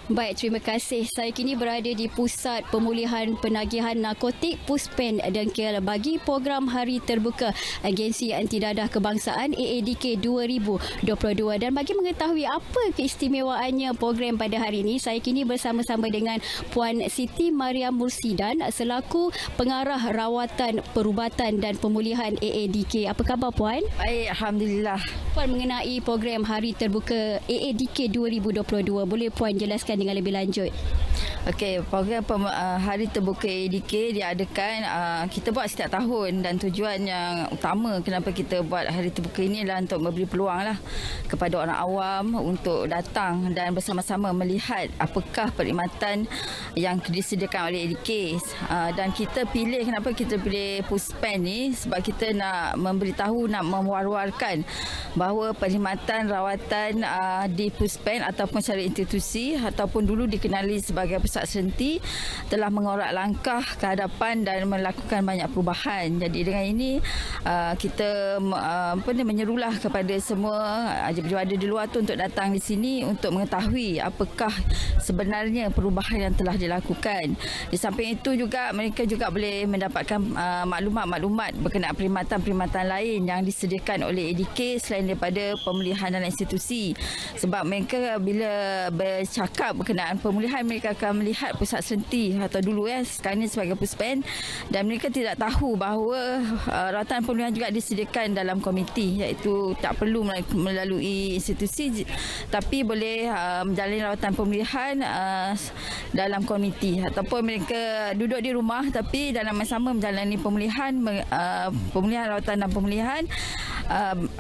Baik, terima kasih. Saya kini berada di Pusat Pemulihan Penagihan Narkotik Puspen Dengkil bagi program Hari Terbuka Agensi Anti Dadah Kebangsaan AADK 2022. Dan bagi mengetahui apa keistimewaannya program pada hari ini, saya kini bersama-sama dengan Puan Siti Mariam Mursidan selaku Pengarah Rawatan Perubatan dan Pemulihan AADK. Apa khabar Puan? Baik, Alhamdulillah. Puan, mengenai program Hari Terbuka AADK 2022, boleh Puan jelaskan dengan lebih lanjut? Okey, program Hari Terbuka AADK diadakan kita buat setiap tahun, dan tujuan yang utama kenapa kita buat Hari Terbuka ini adalah untuk memberi peluang lah kepada orang awam untuk datang dan bersama-sama melihat apakah perkhidmatan yang disediakan oleh AADK. Dan kita pilih, kenapa kita pilih Puspen ni, sebab kita nak memberitahu, nak mewar-warkan bahawa perkhidmatan rawatan di Puspen ataupun secara institusi ataupun dulu dikenali sebagai pusat senti telah mengorak langkah ke hadapan dan melakukan banyak perubahan. Jadi dengan ini kita menyerulah kepada semua ada di luar tu untuk datang di sini untuk mengetahui apakah sebenarnya perubahan yang telah dilakukan. Di samping itu juga mereka juga boleh mendapatkan maklumat-maklumat berkenaan perkhidmatan-perkhidmatan lain yang disediakan oleh AADK selain daripada pemulihan dalam institusi. Sebab mereka bila bercakap berkenaan pemulihan, mereka akan melihat pusat senti atau dulu sekarang ni sebagai Puspen, dan mereka tidak tahu bahawa rawatan pemulihan juga disediakan dalam komiti, iaitu tak perlu melalui institusi tapi boleh menjalani rawatan pemulihan dalam komiti, ataupun mereka duduk di rumah tapi dalam masa sama menjalani pemulihan rawatan dan pemulihan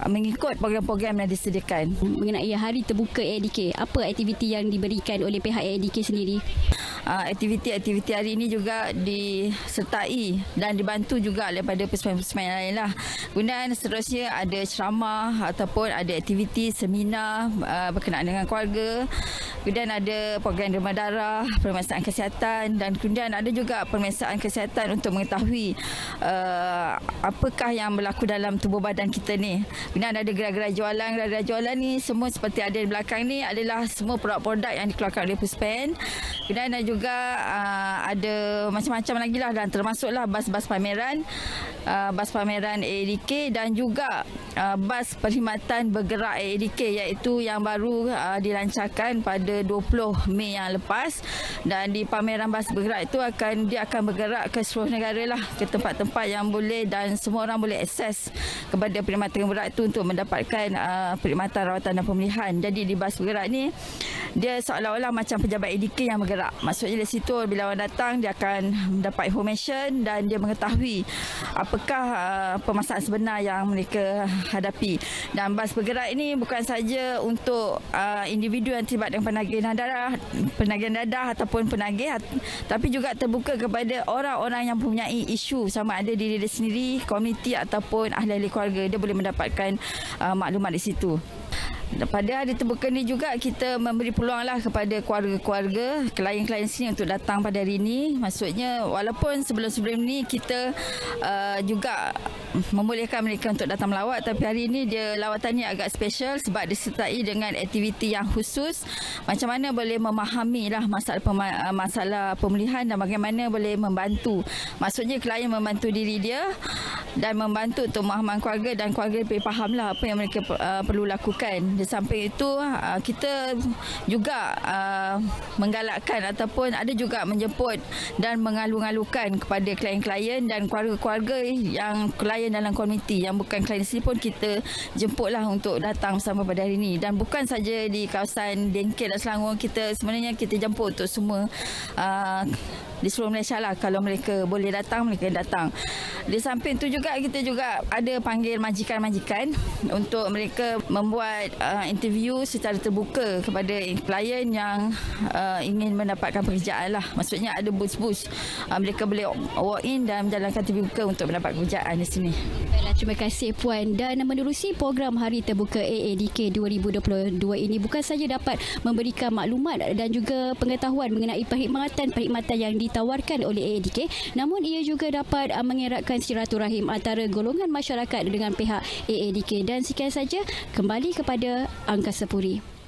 mengikut program-program yang disediakan. Mengenai Hari Terbuka AADK, apa aktiviti yang diberikan oleh pihak AADK sendiri? Aktiviti-aktiviti hari ini juga disertai dan dibantu juga daripada puspen-puspen lain lah. Kemudian seterusnya ada ceramah ataupun ada aktiviti seminar berkenaan dengan keluarga. Kemudian ada program demam darah, pemeriksaan kesihatan, dan kemudian ada juga pemeriksaan kesihatan untuk mengetahui apakah yang berlaku dalam tubuh badan kita ni. Kemudian ada gerai-gerai jualan. Gerai-gerai jualan ni semua seperti ada di belakang ni adalah semua produk-produk yang dikeluarkan oleh Puspen. Kemudian ada juga ada macam-macam lagi lah, dan termasuklah bas-bas pameran, bas pameran AADK, dan juga bas perkhidmatan bergerak AADK, iaitu yang baru dilancarkan pada 20 Mei yang lepas. Dan di pameran bas bergerak itu dia akan bergerak ke seluruh negara lah, ke tempat-tempat yang boleh dan semua orang boleh akses kepada perkhidmatan bergerak itu untuk mendapatkan perkhidmatan rawatan dan pemulihan. Jadi di bas bergerak ni dia seolah-olah macam pejabat AADK yang bergerak. Maksudnya di situ bila orang datang dia akan mendapat information dan dia mengetahui apakah permasalahan sebenar yang mereka hadapi. Dan bas bergerak ini bukan saja untuk individu yang terlibat dengan penagihan dadah ataupun penagih, tapi juga terbuka kepada orang-orang yang mempunyai isu, sama ada diri dia sendiri, komuniti ataupun ahli-ahli keluarga. Dia boleh mendapatkan maklumat di situ. Pada Hari Terbuka ni juga kita memberi peluanglah kepada keluarga-keluarga, klien-klien sini untuk datang pada hari ini. Maksudnya walaupun sebelum-sebelum ni kita juga membolehkan mereka untuk datang melawat, tapi hari ini lawatannya agak special sebab disertai dengan aktiviti yang khusus, macam mana boleh memahami lah masalah pemulihan dan bagaimana boleh membantu. Maksudnya klien membantu diri dia dan membantu untuk memahamkan keluarga, dan keluarga lebih fahamlah apa yang mereka perlu lakukan. Di samping itu kita juga menggalakkan ataupun ada juga menjemput dan mengalu-alukan kepada klien-klien dan keluarga-keluarga yang klien dalam komuniti yang bukan klien sendiri pun kita jemputlah untuk datang bersama pada hari ini. Dan bukan saja di kawasan Dengkil dan Selangor, sebenarnya kita jemput untuk semua di seluruh Malaysia lah. Kalau mereka boleh datang, mereka datang. Di samping itu juga kita juga ada panggil majikan-majikan untuk mereka membuat interview secara terbuka kepada klien yang ingin mendapatkan pekerjaan lah. Maksudnya ada booth-booth. Mereka boleh walk in dan menjalankan interview buka untuk mendapat pekerjaan di sini. Baiklah, terima kasih Puan. Dan menerusi program Hari Terbuka AADK 2022 ini bukan saja dapat memberikan maklumat dan juga pengetahuan mengenai perkhidmatan yang ditawarkan oleh AADK, namun ia juga dapat mengeratkan silaturahim antara golongan masyarakat dengan pihak AADK. Dan sekian saja, kembali kepada Angkasa Puri.